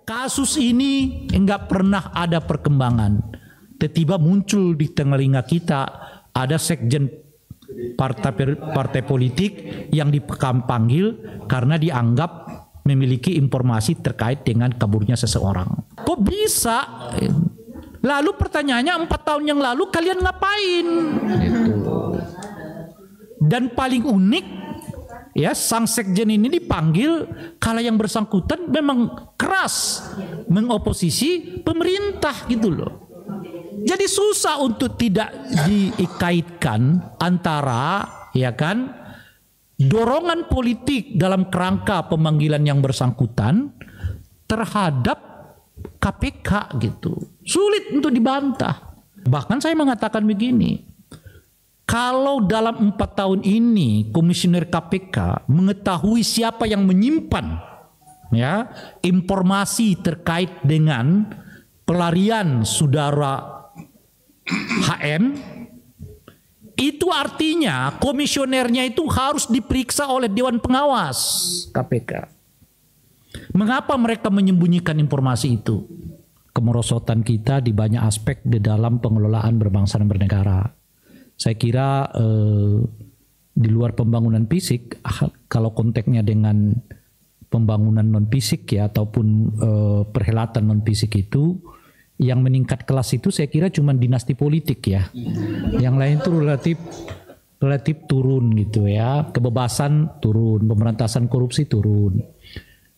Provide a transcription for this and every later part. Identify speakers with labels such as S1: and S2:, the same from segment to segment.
S1: kasus ini enggak pernah ada perkembangan. Tiba-tiba muncul di telinga kita ada sekjen partai politik yang dipanggil karena dianggap memiliki informasi terkait dengan kaburnya seseorang. Kok bisa? Lalu pertanyaannya 4 tahun yang lalu kalian ngapain? Gitu. Dan paling unik, ya, sang sekjen ini dipanggil kalau yang bersangkutan memang keras mengoposisi pemerintah gitu loh. Jadi susah untuk tidak dikaitkan antara, ya kan, dorongan politik dalam kerangka pemanggilan yang bersangkutan terhadap KPK gitu. Sulit untuk dibantah. Bahkan saya mengatakan begini, kalau dalam 4 tahun ini komisioner KPK mengetahui siapa yang menyimpan, ya, informasi terkait dengan pelarian saudara HM, itu artinya komisionernya itu harus diperiksa oleh Dewan Pengawas KPK. Mengapa mereka menyembunyikan informasi itu? Kemerosotan kita di banyak aspek di dalam pengelolaan berbangsa dan bernegara. Saya kira di luar pembangunan fisik, kalau konteksnya dengan pembangunan non fisik, ya, ataupun perhelatan non fisik itu, yang meningkat kelas itu saya kira cuma dinasti politik, ya. Yang lain itu relatif turun gitu, ya. Kebebasan turun, pemberantasan korupsi turun.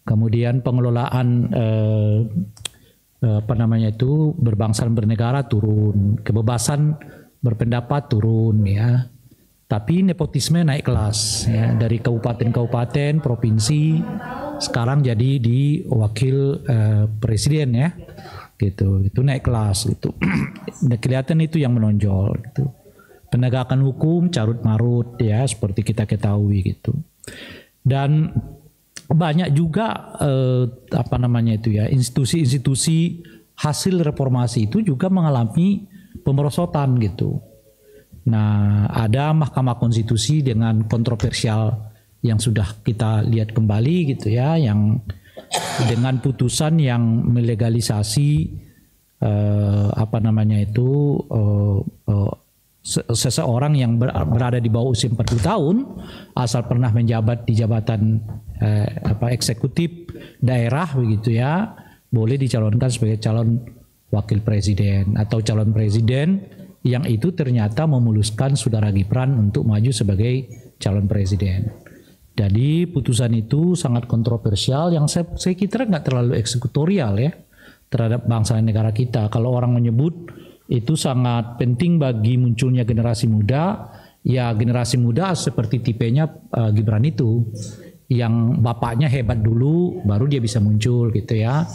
S1: Kemudian pengelolaan berbangsa dan bernegara turun, kebebasan berpendapat turun, ya. Tapi nepotisme naik kelas, ya, dari kabupaten-kabupaten, provinsi, sekarang jadi di wakil presiden, ya. Gitu, itu naik kelas gitu. Kelihatan itu yang menonjol gitu. Penegakan hukum carut marut, ya, seperti kita ketahui gitu. Dan banyak juga institusi-institusi hasil reformasi itu juga mengalami pemerosotan gitu. Nah, ada Mahkamah Konstitusi dengan kontroversial yang sudah kita lihat kembali gitu, ya, yang dengan putusan yang melegalisasi seseorang yang berada di bawah usia 40 tahun asal pernah menjabat di jabatan eksekutif daerah begitu, ya, boleh dicalonkan sebagai calon wakil presiden atau calon presiden yang itu ternyata memuluskan saudara Gibran untuk maju sebagai calon presiden. Jadi putusan itu sangat kontroversial yang saya kira nggak terlalu eksekutorial, ya, terhadap bangsa dan negara kita. Kalau orang menyebut itu sangat penting bagi munculnya generasi muda, ya generasi muda seperti tipenya Gibran itu, yang bapaknya hebat dulu baru dia bisa muncul gitu, ya.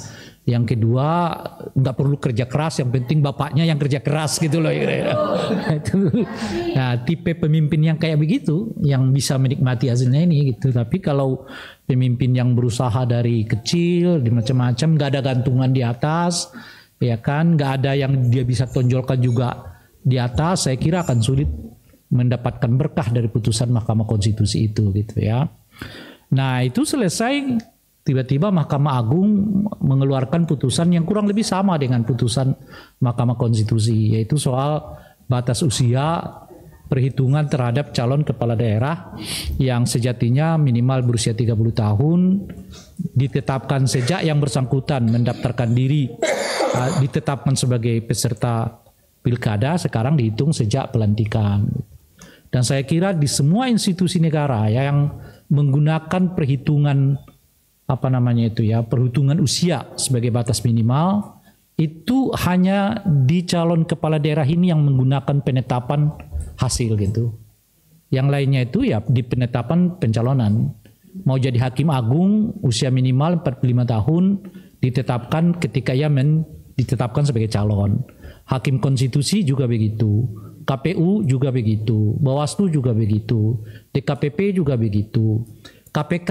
S1: Yang kedua nggak perlu kerja keras, yang penting bapaknya yang kerja keras gitu loh. Nah, tipe pemimpin yang kayak begitu yang bisa menikmati hasilnya ini gitu. Tapi kalau pemimpin yang berusaha dari kecil di macam-macam, nggak ada gantungan di atas, ya kan, nggak ada yang dia bisa tonjolkan juga di atas, saya kira akan sulit mendapatkan berkah dari putusan Mahkamah Konstitusi itu gitu, ya. Nah, itu selesai. Tiba-tiba Mahkamah Agung mengeluarkan putusan yang kurang lebih sama dengan putusan Mahkamah Konstitusi, yaitu soal batas usia perhitungan terhadap calon kepala daerah yang sejatinya minimal berusia 30 tahun, ditetapkan sejak yang bersangkutan mendaftarkan diri, ditetapkan sebagai peserta pilkada, sekarang dihitung sejak pelantikan. Dan saya kira di semua institusi negara yang menggunakan perhitungan perhitungan usia sebagai batas minimal, itu hanya di calon kepala daerah ini yang menggunakan penetapan hasil gitu. Yang lainnya itu ya di penetapan pencalonan. Mau jadi hakim agung usia minimal 45 tahun ditetapkan ketika ia ditetapkan sebagai calon. Hakim konstitusi juga begitu. KPU juga begitu. Bawaslu juga begitu. DKPP juga begitu. KPK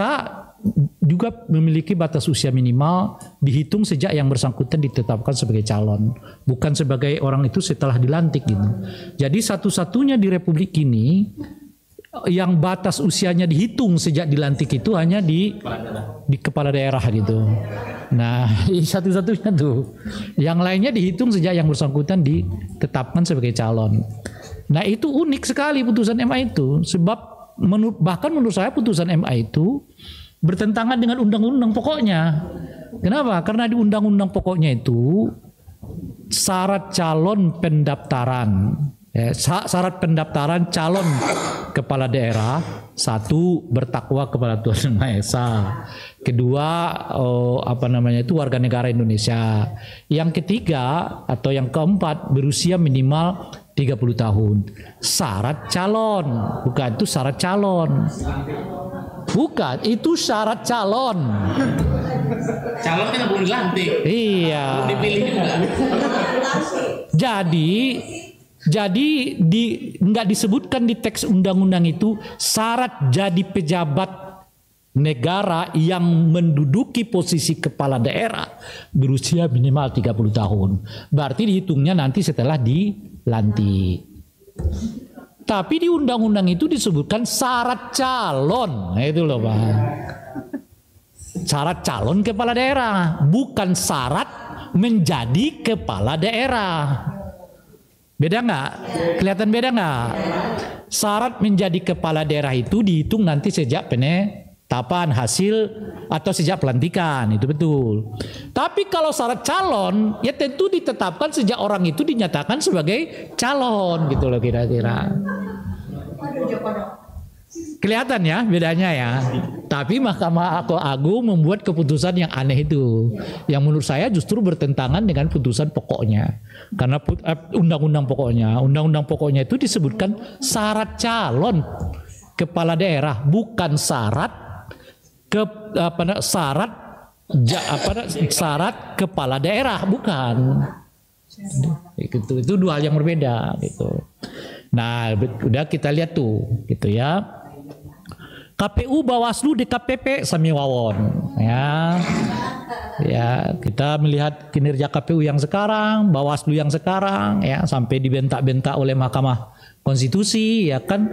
S1: juga memiliki batas usia minimal dihitung sejak yang bersangkutan ditetapkan sebagai calon, bukan sebagai orang itu setelah dilantik gitu. Jadi satu-satunya di Republik ini yang batas usianya dihitung sejak dilantik itu hanya di kepala daerah gitu. Nah, satu-satunya tuh. Yang lainnya dihitung sejak yang bersangkutan ditetapkan sebagai calon. Nah, itu unik sekali putusan MA itu, sebab bahkan menurut saya putusan MA itu bertentangan dengan undang-undang pokoknya. Kenapa? Karena di undang-undang pokoknya itu syarat calon pendaftaran, syarat pendaftaran calon kepala daerah, satu, bertakwa kepada Tuhan Yang Maha Esa, kedua, itu warga negara Indonesia, yang ketiga atau yang keempat berusia minimal 30 tahun. Syarat calon, bukan itu syarat calon. Bukan, itu syarat calon.
S2: Calon kan belum dilantik.
S1: Iya.
S2: Belum dipilih juga.
S1: Jadi nggak disebutkan di teks undang-undang itu syarat jadi pejabat negara yang menduduki posisi kepala daerah berusia minimal 30 tahun. Berarti dihitungnya nanti setelah dilantik. Tapi di undang-undang itu disebutkan syarat calon. Nah, itu loh Pak. Syarat calon kepala daerah, bukan syarat menjadi kepala daerah. Beda nggak? Kelihatan beda nggak? Syarat menjadi kepala daerah itu dihitung nanti sejak penetapan hasil atau sejak pelantikan, itu betul. Tapi kalau syarat calon, ya tentu ditetapkan sejak orang itu dinyatakan sebagai calon, gitu loh kira-kira. Kelihatan ya bedanya ya. Tapi Mahkamah Agung membuat keputusan yang aneh itu, yang menurut saya justru bertentangan dengan putusan pokoknya. Karena undang-undang pokoknya itu disebutkan syarat calon kepala daerah, bukan syarat syarat kepala daerah, bukan. Itu dua hal yang berbeda gitu. Nah, udah kita lihat tuh gitu ya. KPU, Bawaslu, DKPP sami wawon ya. Ya, kita melihat kinerja KPU yang sekarang, Bawaslu yang sekarang ya, sampai dibentak-bentak oleh Mahkamah Konstitusi ya kan.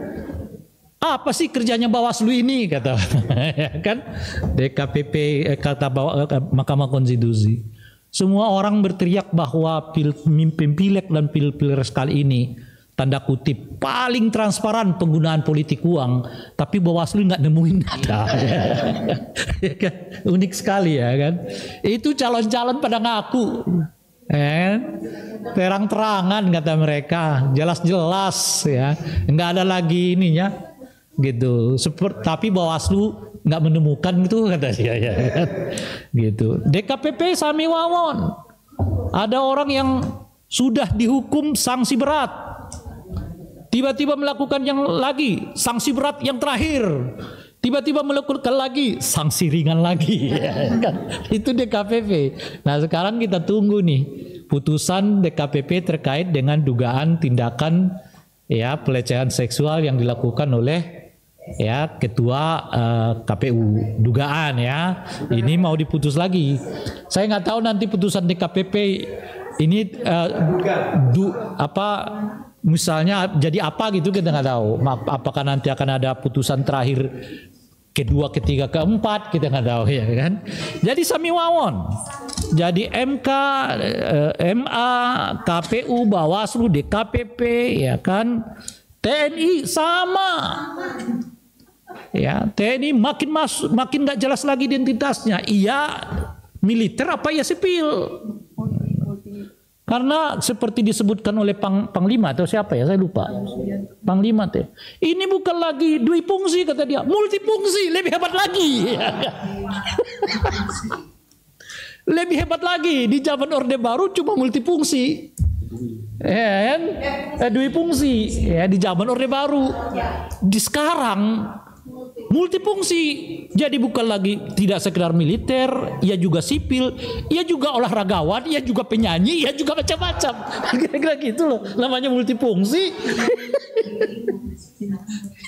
S1: Apa sih kerjanya Bawaslu ini kata ya kan. DKPP kata Mahkamah Konstitusi. Semua orang berteriak bahwa pemimpin pileg dan pilpres kali ini tanda kutip paling transparan penggunaan politik uang, tapi Bawaslu nggak nemuin data. Ya kan? Unik sekali ya kan. Itu calon-calon pada ngaku, terang-terangan kata mereka, jelas-jelas ya, nggak ada lagi ininya, gitu. Tapi Bawaslu nggak menemukan itu kata dia ya, kan? Gitu. DKPP sami wawon, ada orang yang sudah dihukum sanksi berat. Tiba-tiba melakukan yang lagi, sanksi berat yang terakhir. Tiba-tiba melakukan lagi, sanksi ringan lagi. Ya, kan? Itu DKPP. Nah sekarang kita tunggu nih putusan DKPP terkait dengan dugaan tindakan ya pelecehan seksual yang dilakukan oleh ya ketua KPU. Dugaan ya. Ini mau diputus lagi. Saya nggak tahu nanti putusan DKPP ini misalnya jadi apa gitu, kita nggak tahu. Apakah nanti akan ada putusan terakhir kedua, ketiga, keempat, kita nggak tahu ya kan. Jadi sami wawon. Jadi MK, MA, KPU, Bawaslu, DKPP ya kan. TNI sama. Ya, TNI makin nggak jelas lagi identitasnya. Iya militer apa ya sipil. Karena seperti disebutkan oleh Panglima atau siapa ya, saya lupa. Panglima teh. Ini bukan lagi duifungsi kata dia, multifungsi, lebih hebat lagi. Lebih hebat lagi, di zaman Orde Baru cuma multifungsi. Duifungsi ya di zaman Orde Baru. Di sekarang multifungsi, jadi bukan lagi tidak sekedar militer, ia juga sipil, ia juga olahragawan, ia juga penyanyi, ia juga macam-macam. Kira-kira gitu loh, namanya multifungsi.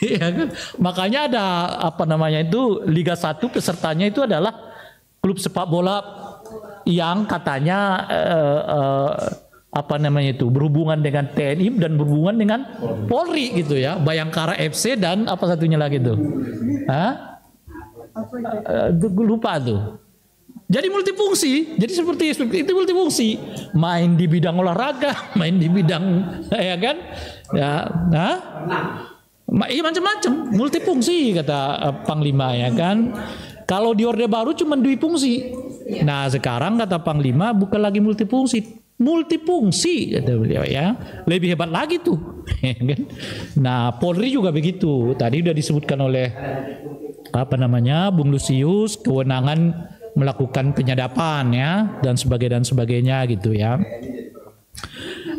S1: Ya kan? Makanya ada Liga 1 pesertanya itu adalah klub sepak bola yang katanya apa namanya itu, berhubungan dengan TNI dan berhubungan dengan Polri gitu ya, Bayangkara FC dan apa satunya lagi tuh, lupa tuh. Jadi multifungsi, jadi seperti itu multifungsi, main di bidang olahraga, main di bidang ya kan, ya, iya macam-macam, multifungsi kata Panglima ya kan. Kalau di Orde Baru cuma dua fungsi. Nah sekarang kata Panglima bukan lagi multifungsi kata beliau ya, lebih hebat lagi tuh. Nah Polri juga begitu. Tadi udah disebutkan oleh apa namanya Bung Lusius, kewenangan melakukan penyadapan ya dan sebagainya gitu ya.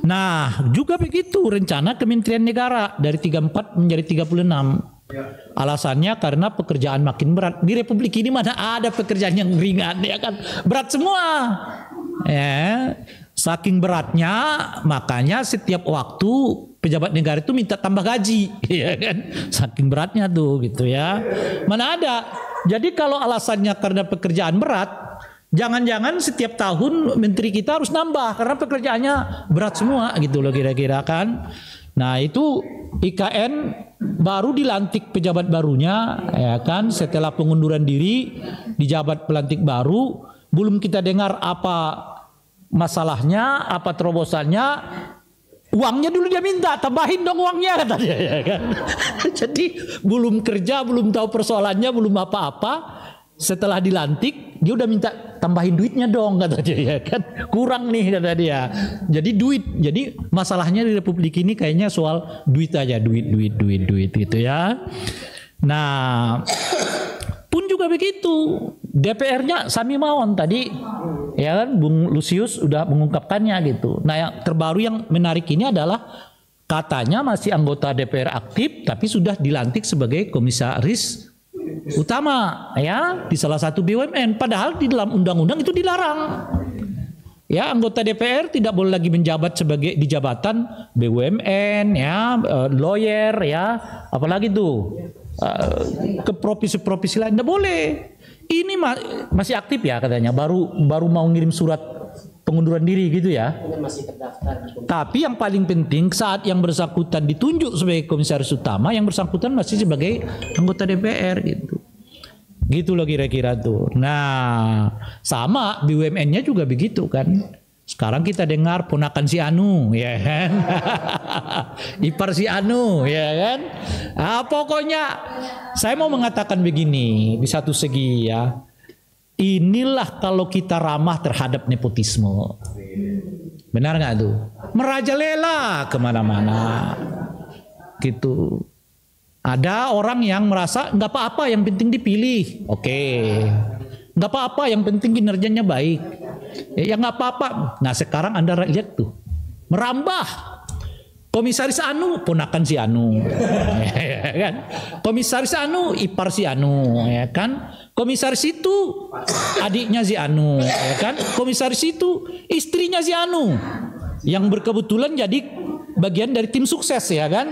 S1: Nah juga begitu rencana Kementerian Negara dari 34 menjadi 36. Alasannya karena pekerjaan makin berat. Di Republik ini mana ada pekerjaan yang ringan ya kan, berat semua ya. Saking beratnya makanya setiap waktu pejabat negara itu minta tambah gaji ya kan, saking beratnya tuh gitu ya. Mana ada. Jadi kalau alasannya karena pekerjaan berat, jangan-jangan setiap tahun menteri kita harus nambah karena pekerjaannya berat semua gitu loh kira-kira kan. Nah itu IKN baru dilantik pejabat barunya ya kan, setelah pengunduran diri dijabat pelantik baru, belum kita dengar apa masalahnya, apa terobosannya. Uangnya dulu dia minta, tambahin dong uangnya kata dia ya kan. Jadi belum kerja, belum tahu persoalannya, belum apa-apa. Setelah dilantik dia udah minta tambahin duitnya dong kata dia ya kan. Kurang nih kata dia. Jadi duit. Jadi masalahnya di Republik ini kayaknya soal duit aja, duit gitu ya. Nah, pun juga begitu. DPR-nya Sami Mawon tadi ya kan, Bung Lusius udah mengungkapkannya gitu. Nah yang terbaru yang menarik ini adalah katanya masih anggota DPR aktif tapi sudah dilantik sebagai komisaris utama ya di salah satu BUMN, padahal di dalam undang-undang itu dilarang. Ya anggota DPR tidak boleh lagi menjabat sebagai di jabatan BUMN ya, lawyer ya, apalagi tuh ke profesi-profesi lain tidak boleh. Ini masih aktif ya katanya, baru mau ngirim surat pengunduran diri gitu ya.
S3: Masih terdaftar.
S1: Tapi yang paling penting saat yang bersangkutan ditunjuk sebagai komisaris utama, yang bersangkutan masih sebagai anggota DPR gitu. Gitu loh kira-kira tuh. Nah, sama BUMN-nya juga begitu kan. Sekarang kita dengar ponakan si Anu, ya kan? Ipar si Anu, ya kan? Pokoknya saya mau mengatakan begini di satu segi ya. Inilah kalau kita ramah terhadap nepotisme. Benar nggak tuh? Merajalela kemana-mana, gitu. Ada orang yang merasa nggak apa-apa, yang penting dipilih, oke. Nggak apa-apa, yang penting kinerjanya baik. Ya nggak apa-apa. Nah sekarang Anda lihat tuh, merambah. Komisaris Anu ponakan si Anu, ya kan? Komisaris Anu ipar si Anu, ya kan? Komisaris itu adiknya si Anu, ya kan? Komisaris itu istrinya si Anu, yang berkebetulan jadi bagian dari tim sukses, ya kan?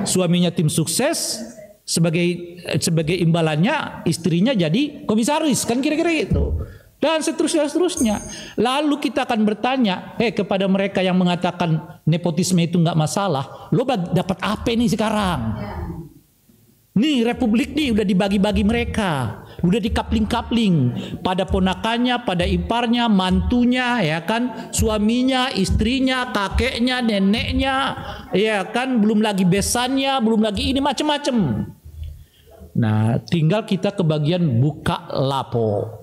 S1: Suaminya tim sukses, sebagai imbalannya istrinya jadi komisaris, kan kira-kira gitu. Dan seterusnya. Lalu kita akan bertanya, kepada mereka yang mengatakan nepotisme itu nggak masalah, lo dapat apa nih sekarang? Nih Republik nih udah dibagi-bagi mereka, udah dikapling-kapling pada ponakannya, pada iparnya, mantunya, ya kan, suaminya, istrinya, kakeknya, neneknya, ya kan, belum lagi besannya, belum lagi ini macam-macam. Nah, tinggal kita ke bagian buka lapo.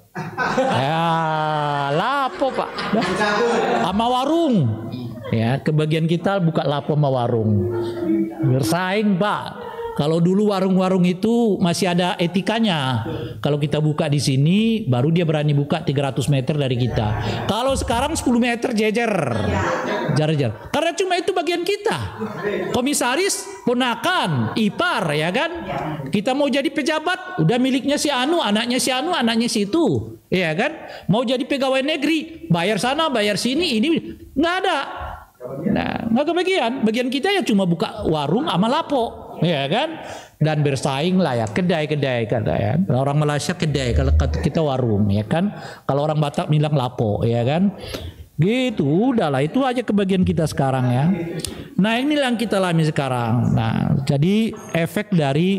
S1: Ya, lapo Pak, sama warung. Ya, kebagian kita buka lapo sama warung. Bersaing Pak. Kalau dulu warung-warung itu masih ada etikanya. Kalau kita buka di sini, baru dia berani buka 300 meter dari kita. Kalau sekarang 10 meter jejer. Jar-jar. Karena cuma itu bagian kita. Komisaris, ponakan, ipar, ya kan? Kita mau jadi pejabat, udah miliknya si Anu, anaknya si Anu, anaknya si itu. Ya kan? Mau jadi pegawai negeri, bayar sana, bayar sini, ini nggak ada. Nah, nggak kebagian. Bagian kita ya cuma buka warung sama lapo. Ya kan, dan bersaing lah ya, kedai kata ya. Orang Malaysia kedai, kalau kita warung, ya kan. Kalau orang Batak bilang lapo, ya kan. Gitu, udahlah itu aja kebagian kita sekarang ya. Nah inilah yang kita alami sekarang. Nah jadi efek dari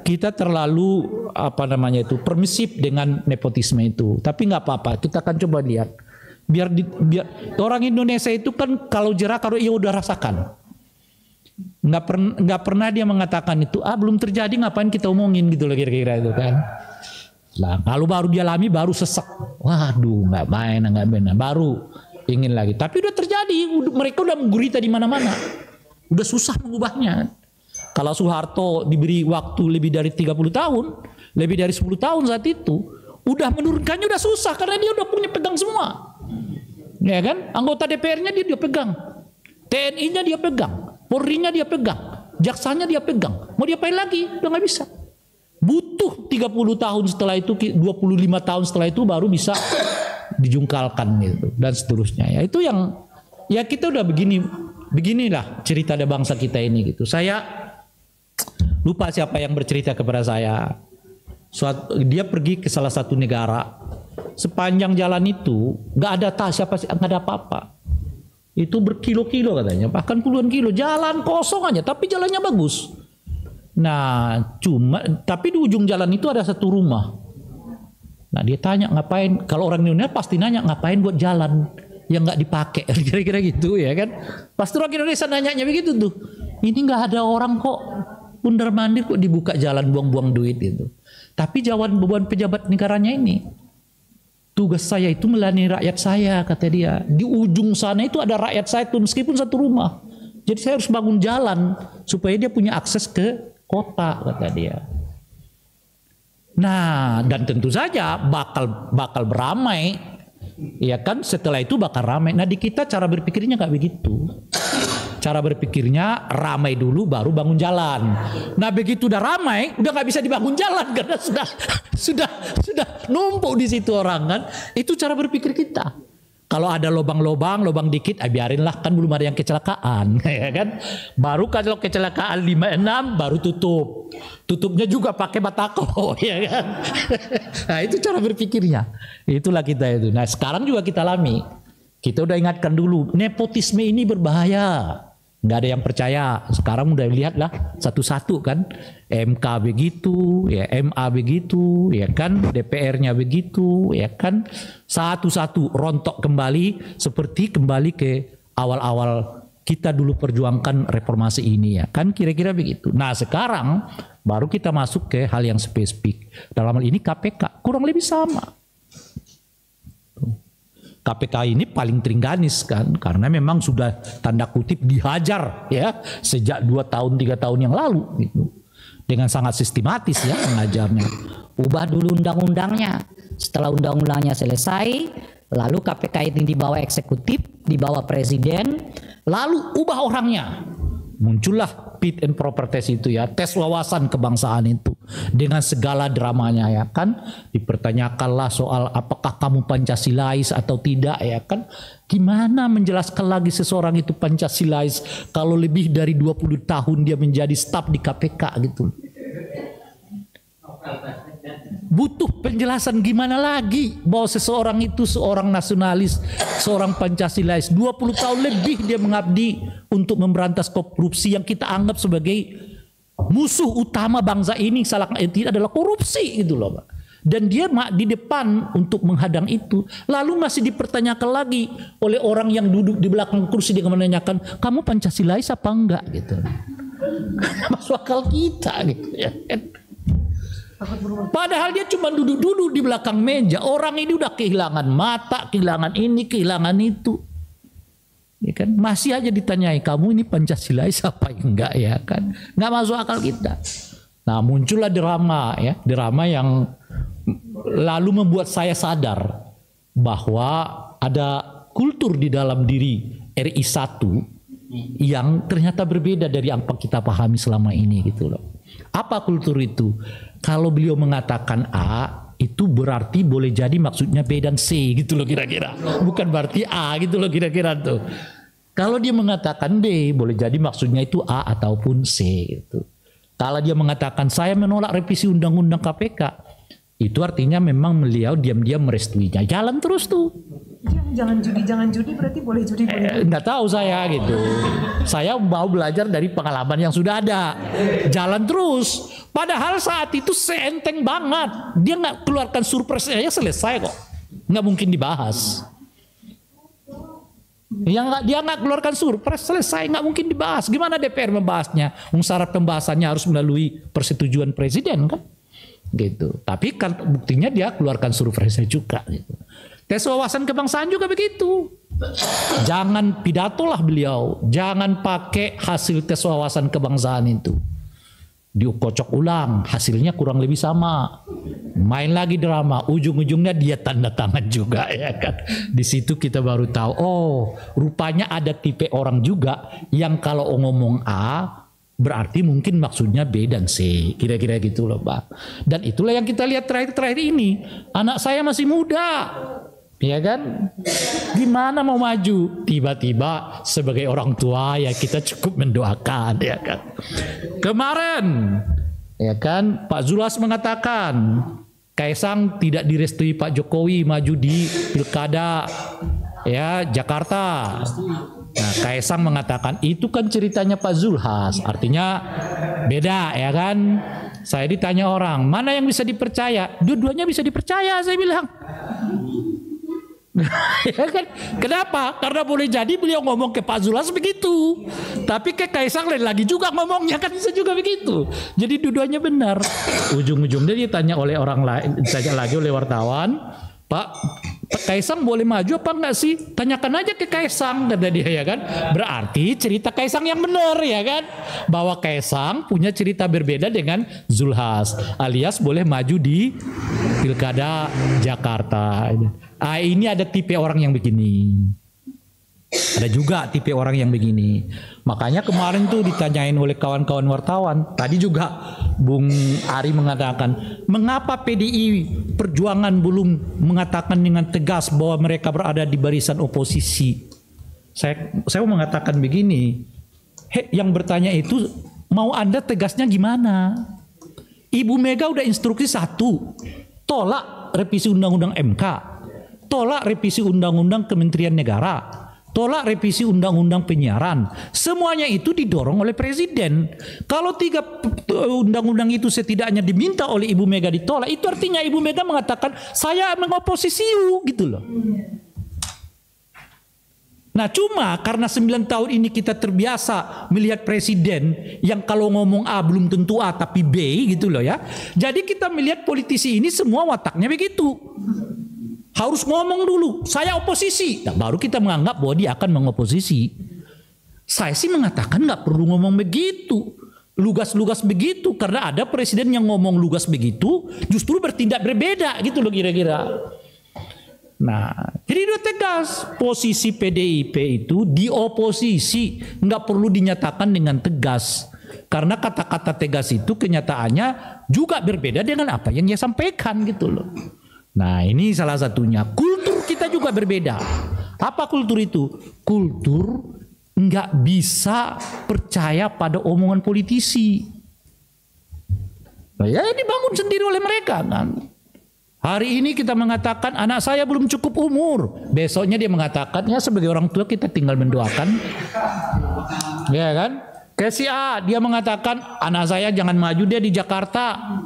S1: kita terlalu permisif dengan nepotisme itu. Tapi nggak apa-apa, kita akan coba lihat. Biar orang Indonesia itu kan kalau jerah kalau ia udah rasakan. Nggak pernah dia mengatakan itu belum terjadi ngapain kita omongin gitu loh kira-kira itu kan. Nah kalau baru dia alami baru sesek. Waduh nggak benar baru ingin lagi. Tapi udah terjadi, mereka udah menggurita di mana-mana. Udah susah mengubahnya. Kalau Soeharto diberi waktu lebih dari 30 tahun, lebih dari 10 tahun saat itu, udah menurunkannya udah susah karena dia udah punya pegang semua. Ya kan? Anggota DPR-nya dia pegang. TNI-nya dia pegang, Polri-nya dia pegang, jaksanya dia pegang. Mau diapain lagi? Udah nggak bisa. Butuh 30 tahun setelah itu, 25 tahun setelah itu baru bisa dijungkalkan gitu dan seterusnya. Ya itu yang ya kita udah beginilah cerita ada bangsa kita ini gitu. Saya lupa siapa yang bercerita kepada saya. Dia pergi ke salah satu negara. Sepanjang jalan itu nggak ada nggak ada apa-apa. Itu berkilo-kilo katanya, bahkan puluhan kilo jalan kosong aja, tapi jalannya bagus. Nah, tapi di ujung jalan itu ada satu rumah. Nah, dia tanya ngapain? Kalau orang Indonesia pasti nanya ngapain buat jalan yang nggak dipakai, kira-kira gitu ya kan? Pasti orang Indonesia nanyanya begitu tuh. Ini nggak ada orang kok mondar mandir kok dibuka jalan buang-buang duit gitu. Tapi jawaban pejabat negaranya ini, tugas saya itu melayani rakyat saya, kata dia. Di ujung sana itu ada rakyat saya tuh meskipun satu rumah. Jadi saya harus bangun jalan supaya dia punya akses ke kota, kata dia. Nah, dan tentu saja bakal beramai, ya kan? Setelah itu bakal ramai. Nah, di kita cara berpikirnya nggak begitu. Cara berpikirnya ramai dulu baru bangun jalan. Nah, begitu udah ramai, udah nggak bisa dibangun jalan karena sudah numpuk di situ orang kan. Itu cara berpikir kita. Kalau ada lubang dikit, biarinlah kan belum ada yang kecelakaan, ya kan? Baru kalau kecelakaan 5-6 baru tutup. Tutupnya juga pakai batako, ya kan? Nah, itu cara berpikirnya. Itulah kita itu. Nah, sekarang juga kita alami. Kita udah ingatkan dulu, nepotisme ini berbahaya. Nggak ada yang percaya. Sekarang udah lihatlah satu-satu kan. MK begitu, ya MA begitu, ya kan DPR-nya begitu, ya kan. Satu-satu rontok kembali seperti kembali ke awal-awal kita dulu perjuangkan reformasi ini ya kan kira-kira begitu. Nah sekarang baru kita masuk ke hal yang spesifik. Dalam hal ini KPK kurang lebih sama. KPK ini paling teringganis kan karena memang sudah tanda kutip dihajar ya sejak 2 tahun 3 tahun yang lalu gitu. Dengan sangat sistematis ya mengajarnya. Ubah dulu undang-undangnya. Setelah undang-undangnya selesai, lalu KPK ini dibawa eksekutif, dibawa presiden, lalu ubah orangnya. Muncullah fit and proper test itu ya, tes wawasan kebangsaan itu dengan segala dramanya ya kan. Dipertanyakanlah soal apakah kamu Pancasilais atau tidak ya kan. Gimana menjelaskan lagi seseorang itu Pancasilais kalau lebih dari 20 tahun dia menjadi staf di KPK gitu. Butuh penjelasan gimana lagi bahwa seseorang itu seorang nasionalis, seorang Pancasilais, 20 tahun lebih dia mengabdi untuk memberantas korupsi yang kita anggap sebagai musuh utama bangsa ini tidak adalah korupsi gitu loh Pak. Dan dia di depan untuk menghadang itu, lalu masih dipertanyakan lagi oleh orang yang duduk di belakang kursi dengan menanyakan kamu Pancasilais apa enggak gitu. Masuk akal kita gitu ya. Padahal dia cuma duduk-duduk di belakang meja. Orang ini udah kehilangan mata, kehilangan ini, kehilangan itu. Ya kan? Masih aja ditanyai, kamu ini Pancasilais apa enggak ya kan? Nggak masuk akal kita. Nah muncullah drama ya, drama yang lalu membuat saya sadar bahwa ada kultur di dalam diri RI 1 yang ternyata berbeda dari apa kita pahami selama ini gitu loh. Apa kultur itu? Kalau beliau mengatakan A, itu berarti boleh jadi maksudnya B dan C gitu loh kira-kira. Bukan berarti A gitu loh kira-kira tuh. Kalau dia mengatakan B, boleh jadi maksudnya itu A ataupun C gitu. Kalau dia mengatakan saya menolak revisi undang-undang KPK, Itu artinya memang beliau diam-diam merestuinya. Jalan terus tuh.
S3: Jangan judi berarti boleh judi boleh.
S1: Nggak tahu saya gitu. Saya mau belajar dari pengalaman yang sudah ada. Jalan terus. Padahal saat itu seenteng banget. Dia nggak keluarkan surprise aja selesai kok. Nggak mungkin dibahas. Dia nggak keluarkan surprise selesai, nggak mungkin dibahas. Gimana DPR membahasnya? Syarat pembahasannya harus melalui persetujuan presiden kan? Gitu. Tapi kan buktinya dia keluarkan surprise juga. Gitu. Tes wawasan kebangsaan juga begitu. Jangan pidato lah beliau, jangan pakai hasil tes wawasan kebangsaan itu. Dikocok ulang, hasilnya kurang lebih sama. Main lagi drama, ujung-ujungnya dia tanda tangan juga ya kan. Di situ kita baru tahu, oh rupanya ada tipe orang juga yang kalau ngomong A berarti mungkin maksudnya B dan C, kira-kira gitu loh Pak. Dan itulah yang kita lihat terakhir-terakhir ini. Anak saya masih muda, ya kan? Gimana mau maju? Tiba-tiba sebagai orang tua ya kita cukup mendoakan, ya kan? Kemarin, ya kan, Pak Zulhas mengatakan Kaisang tidak direstui Pak Jokowi maju di pilkada ya Jakarta. Nah, Kaisang mengatakan itu kan ceritanya Pak Zulhas, artinya beda ya kan. Saya ditanya orang, mana yang bisa dipercaya? Dua-duanya bisa dipercaya, saya bilang. Ya kan? Kenapa? Karena boleh jadi beliau ngomong ke Pak Zulhas begitu, tapi ke Kaisang lain lagi juga ngomongnya, kan bisa juga begitu. Jadi dua-duanya benar. Ujung-ujungnya ditanya oleh orang lain, ditanya lagi oleh wartawan, Pak Kaisang boleh maju apa enggak sih? Tanyakan aja ke Kaisang, kata dia, ya kan. Berarti cerita Kaisang yang benar, ya kan. Bahwa Kaisang punya cerita berbeda dengan Zulhas, alias boleh maju di pilkada Jakarta. Ini ada tipe orang yang begini. Ada juga tipe orang yang begini. Makanya kemarin tuh ditanyain oleh kawan-kawan wartawan. Tadi juga Bung Ari mengatakan, mengapa PDI Perjuangan belum mengatakan dengan tegas bahwa mereka berada di barisan oposisi? Saya mau mengatakan begini. Yang bertanya itu mau Anda tegasnya gimana? Ibu Mega udah instruksi 1. Tolak revisi undang-undang MK. Tolak revisi undang-undang Kementerian Negara. Tolak revisi undang-undang penyiaran. Semuanya itu didorong oleh presiden. Kalau 3 undang-undang itu setidaknya diminta oleh Ibu Mega ditolak, itu artinya Ibu Mega mengatakan saya mengoposisi gitu loh. Nah cuma karena 9 tahun ini kita terbiasa melihat presiden yang kalau ngomong A belum tentu A tapi B gitu loh ya. Jadi kita melihat politisi ini semua wataknya begitu. Harus ngomong dulu, saya oposisi. Nah, baru kita menganggap bahwa dia akan mengoposisi. Saya sih mengatakan nggak perlu ngomong begitu. Lugas-lugas begitu. Karena ada presiden yang ngomong lugas begitu, justru bertindak berbeda gitu loh kira-kira. Nah, jadi udah tegas. Posisi PDIP itu di oposisi. Nggak perlu dinyatakan dengan tegas. Karena kata-kata tegas itu kenyataannya juga berbeda dengan apa yang dia sampaikan gitu loh. Nah ini salah satunya. Kultur kita juga berbeda. Apa kultur itu? Kultur nggak bisa percaya pada omongan politisi. Ya dibangun sendiri oleh mereka kan. Hari ini kita mengatakan anak saya belum cukup umur. Besoknya dia mengatakan ya sebagai orang tua kita tinggal mendoakan. Ya kan? Kayak si A dia mengatakan anak saya jangan maju dia di Jakarta.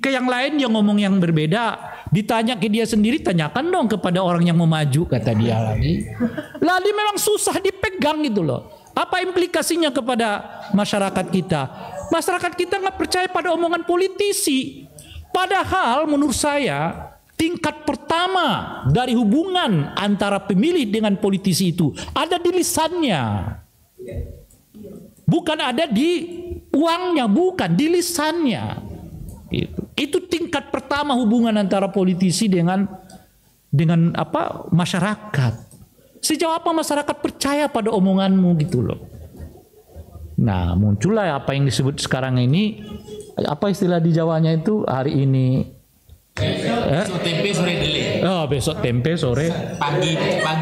S1: Ke yang lain dia ngomong yang berbeda. Ditanya ke dia sendiri, tanyakan dong kepada orang yang mau maju, kata dia lagi. Lalu memang susah dipegang gitu loh. Apa implikasinya kepada masyarakat kita? Masyarakat kita nggak percaya pada omongan politisi. Padahal menurut saya tingkat pertama dari hubungan antara pemilih dengan politisi itu ada di lisannya. Bukan ada di uangnya, bukan di lisannya. Itu tingkat pertama hubungan antara politisi dengan apa masyarakat. Sejauh apa masyarakat percaya pada omonganmu gitu loh. Nah muncullah apa yang disebut sekarang ini, apa istilah di Jawanya itu hari ini.
S2: Besok tempe sore dele.
S1: Oh besok tempe sore.
S2: Pagi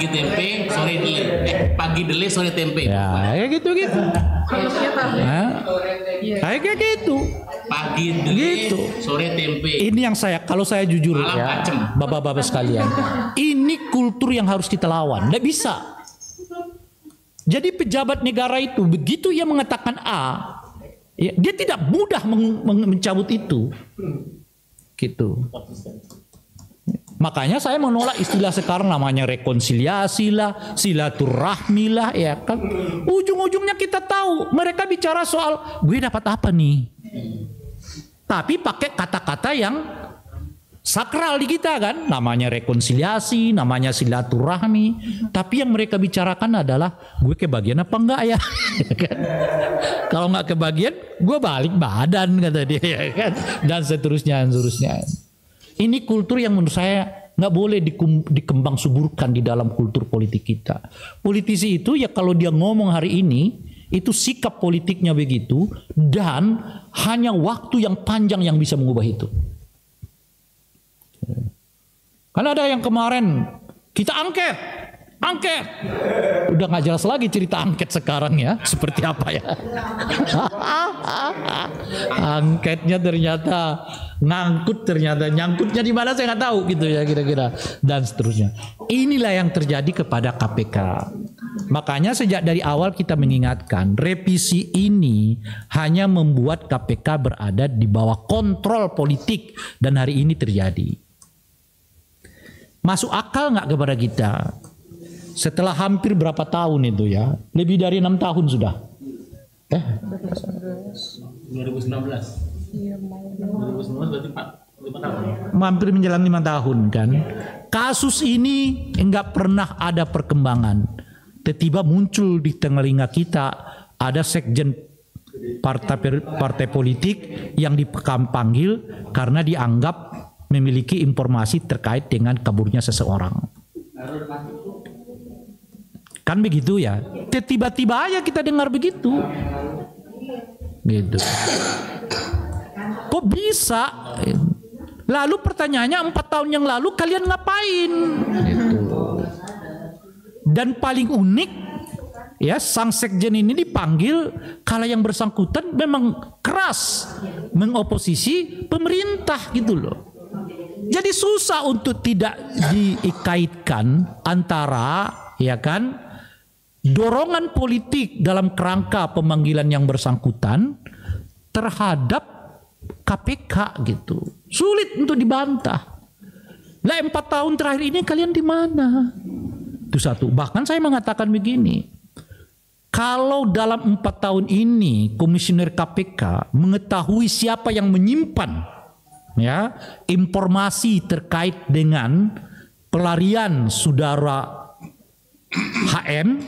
S2: tempe sore dele. Pagi dele sore tempe.
S1: Ya kayak gitu.
S3: Kayak
S1: Kayak gitu.
S2: pagi dele,
S1: Gitu.
S2: sore tempe.
S1: Ini yang kalau saya jujur
S2: Malam
S1: ya,
S2: kacem.
S1: bapak-bapak sekalian, ini kultur yang harus kita lawan. Nggak bisa. Jadi pejabat negara itu begitu ia mengatakan A, ya, dia tidak mudah mencabut itu, gitu. Makanya saya menolak istilah sekarang namanya rekonsiliasi lah, silaturahmi lah, ya kan. Ujung-ujungnya kita tahu mereka bicara soal gue dapat apa nih, tapi pakai kata-kata yang sakral di kita kan, namanya rekonsiliasi, namanya silaturahmi, tapi yang mereka bicarakan adalah gue kebagian apa enggak ya, kalau nggak kebagian gue balik badan kata dia, ya kan, dan seterusnya. Ini kultur yang menurut saya nggak boleh dikembang suburkan di dalam kultur politik kita. Politisi itu ya kalau dia ngomong hari ini itu sikap politiknya begitu, dan hanya waktu yang panjang yang bisa mengubah itu. Karena ada yang kemarin kita angket, udah nggak jelas lagi cerita angket sekarang ya, seperti apa ya? Angketnya ternyata ngangkut, ternyata nyangkutnya di mana saya nggak tahu gitu ya kira-kira, dan seterusnya. Inilah yang terjadi kepada KPK. Makanya sejak dari awal kita mengingatkan revisi ini hanya membuat KPK berada di bawah kontrol politik, dan hari ini terjadi. Masuk akal nggak kepada kita? Setelah hampir berapa tahun itu ya? Lebih dari 6 tahun sudah.
S2: 2019.
S3: Iya, mau
S2: 2019 berarti 5 tahun.
S1: Hampir menjelang 5 tahun kan. Kasus ini enggak pernah ada perkembangan. Tiba-tiba muncul di telinga kita ada sekjen partai politik yang dipanggil karena dianggap memiliki informasi terkait dengan kaburnya seseorang. Kan begitu ya. Tiba-tiba aja kita dengar begitu. Gitu. Kok bisa? Lalu pertanyaannya 4 tahun yang lalu kalian ngapain? Gitu. Dan paling unik ya, sang sekjen ini dipanggil kala yang bersangkutan memang keras mengoposisi pemerintah gitu loh. Jadi susah untuk tidak dikaitkan antara ya kan dorongan politik dalam kerangka pemanggilan yang bersangkutan terhadap KPK gitu. Sulit untuk dibantah. Lah 4 tahun terakhir ini kalian di mana? Itu satu. Bahkan saya mengatakan begini. Kalau dalam 4 tahun ini komisioner KPK mengetahui siapa yang menyimpan ya informasi terkait dengan pelarian saudara HM,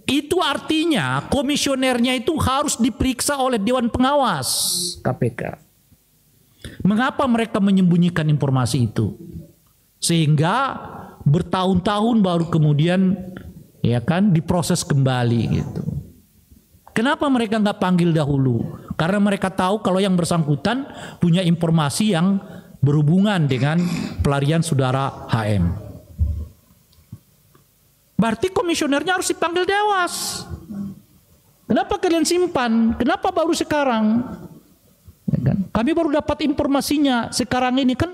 S1: itu artinya komisionernya itu harus diperiksa oleh Dewan Pengawas KPK. Mengapa mereka menyembunyikan informasi itu? Sehingga bertahun-tahun baru kemudian ya kan diproses kembali gitu. Kenapa mereka nggak panggil dahulu? Karena mereka tahu kalau yang bersangkutan punya informasi yang berhubungan dengan pelarian saudara HM. Berarti komisionernya harus dipanggil Dewas. Kenapa kalian simpan? Kenapa baru sekarang? Ya kan? Kami baru dapat informasinya sekarang ini, kan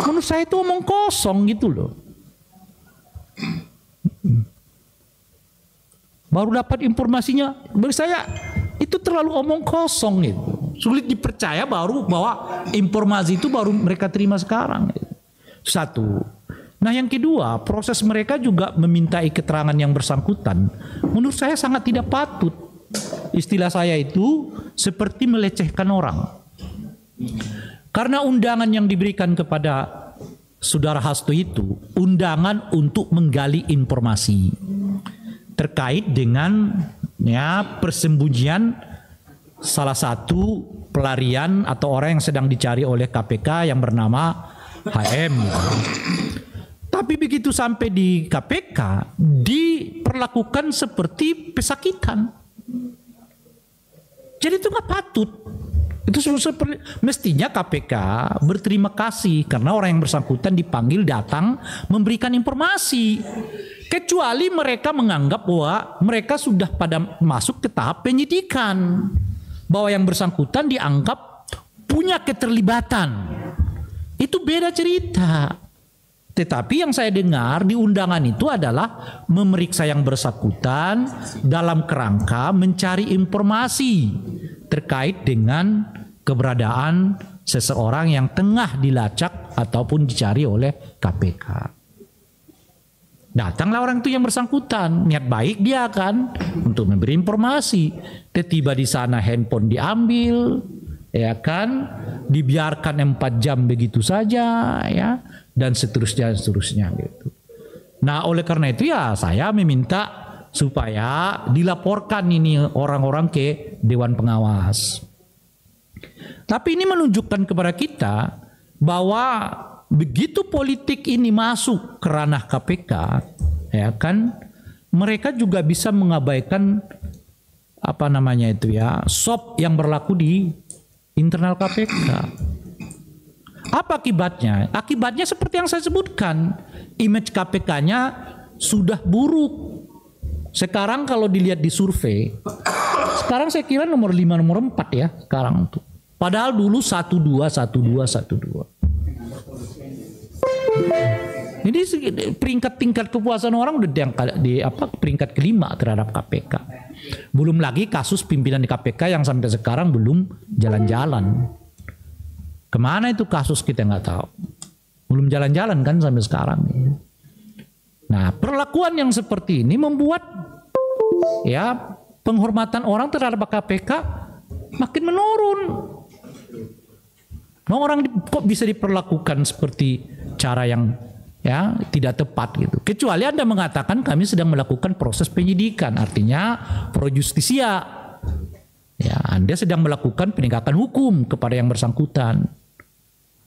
S1: menurut saya itu omong kosong gitu loh. Baru dapat informasinya, bagi saya itu terlalu omong kosong itu. Sulit dipercaya baru bahwa informasi itu baru mereka terima sekarang. Satu. Nah yang kedua, proses mereka juga memintai keterangan yang bersangkutan. Menurut saya sangat tidak patut. Istilah saya itu seperti melecehkan orang. Karena undangan yang diberikan kepada saudara Hasto itu undangan untuk menggali informasi terkait dengan ya persembunyian salah satu pelarian atau orang yang sedang dicari oleh KPK yang bernama HM. Tapi begitu sampai di KPK diperlakukan seperti pesakitan. Jadi itu nggak patut. Itu mestinya KPK berterima kasih karena orang yang bersangkutan dipanggil datang memberikan informasi. Kecuali mereka menganggap bahwa mereka sudah pada masuk ke tahap penyidikan. bahwa yang bersangkutan dianggap punya keterlibatan. Itu beda cerita. Tetapi yang saya dengar di undangan itu adalah memeriksa yang bersangkutan dalam kerangka mencari informasi terkait dengan keberadaan seseorang yang tengah dilacak ataupun dicari oleh KPK. Datanglah orang itu yang bersangkutan, niat baik dia kan untuk memberi informasi. Tiba di sana handphone diambil, ya kan, dibiarkan 4 jam begitu saja, ya, dan seterusnya gitu. Nah, oleh karena itu ya saya meminta supaya dilaporkan ini orang-orang ke Dewan Pengawas. Tapi ini menunjukkan kepada kita bahwa begitu politik ini masuk ke ranah KPK, ya kan, mereka juga bisa mengabaikan SOP yang berlaku di internal KPK. Apa akibatnya? Akibatnya seperti yang saya sebutkan, image KPK-nya sudah buruk. Sekarang kalau dilihat di survei, sekarang saya kira nomor 5, nomor 4 ya sekarang tuh. Padahal dulu 12. Jadi peringkat kepuasan orang udah di peringkat kelima terhadap KPK. Belum lagi kasus pimpinan di KPK yang sampai sekarang belum jalan-jalan. Kemana itu kasus kita nggak tahu. Belum jalan-jalan kan sampai sekarang. Nah, perlakuan yang seperti ini membuat ya penghormatan orang terhadap KPK makin menurun. Nah, orang kok bisa diperlakukan seperti cara yang ya tidak tepat gitu. Kecuali Anda mengatakan kami sedang melakukan proses penyidikan, artinya pro justisia. Ya, Anda sedang melakukan penegakan hukum kepada yang bersangkutan.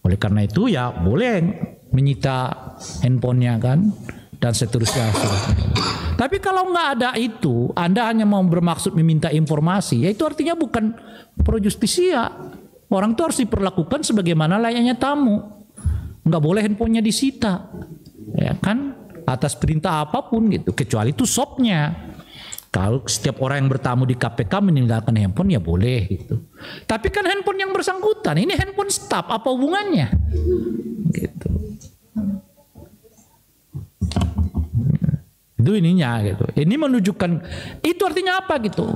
S1: Oleh karena itu ya boleh menyita handphonenya kan dan seterusnya. Tapi kalau nggak ada itu, Anda hanya mau bermaksud meminta informasi, ya itu artinya bukan pro justisia. Orang itu harus diperlakukan sebagaimana layaknya tamu. Nggak boleh handphonenya disita, ya kan, atas perintah apapun gitu, kecuali itu SOP-nya. Kalau setiap orang yang bertamu di KPK meninggalkan handphone ya boleh gitu. Tapi kan handphone yang bersangkutan, ini handphone staf, apa hubungannya? Gitu. Itu ininya gitu. Ini menunjukkan, itu artinya apa gitu?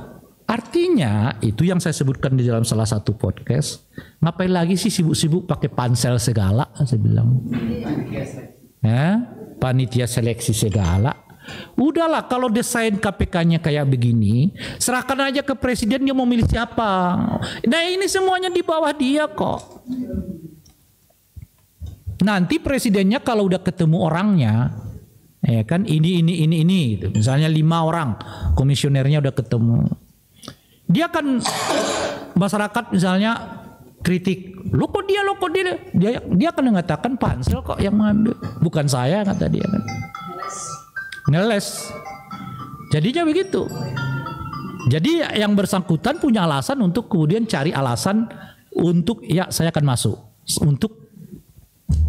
S1: Artinya itu yang saya sebutkan di dalam salah satu podcast. Ngapain lagi sih sibuk-sibuk pakai pansel segala, saya bilang. Panitia seleksi segala. Udahlah, kalau desain KPK-nya kayak begini, serahkan aja ke presiden, dia mau milih siapa. Nah, ini semuanya di bawah dia kok. Nanti presidennya kalau udah ketemu orangnya, ya kan, ini gitu. Misalnya 5 orang komisionernya udah ketemu. Dia kan masyarakat misalnya kritik, lo kok dia, dia akan mengatakan pansel kok yang mengambil, bukan saya, kata dia kan. Ngeles. Jadinya begitu. Jadi yang bersangkutan punya alasan untuk kemudian cari alasan untuk ya saya akan masuk untuk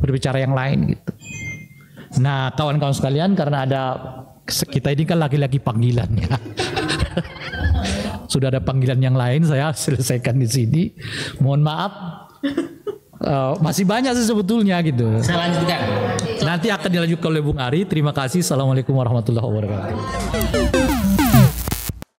S1: berbicara yang lain gitu. Nah, kawan-kawan sekalian, karena ada kita ini kan lagi-lagi panggilan ya. Sudah ada panggilan yang lain, saya selesaikan di sini. Mohon maaf. Masih banyak sih sebetulnya gitu.
S2: Saya lanjutkan.
S1: Nanti akan dilanjutkan oleh Bung Ari. Terima kasih. Assalamualaikum warahmatullahi wabarakatuh.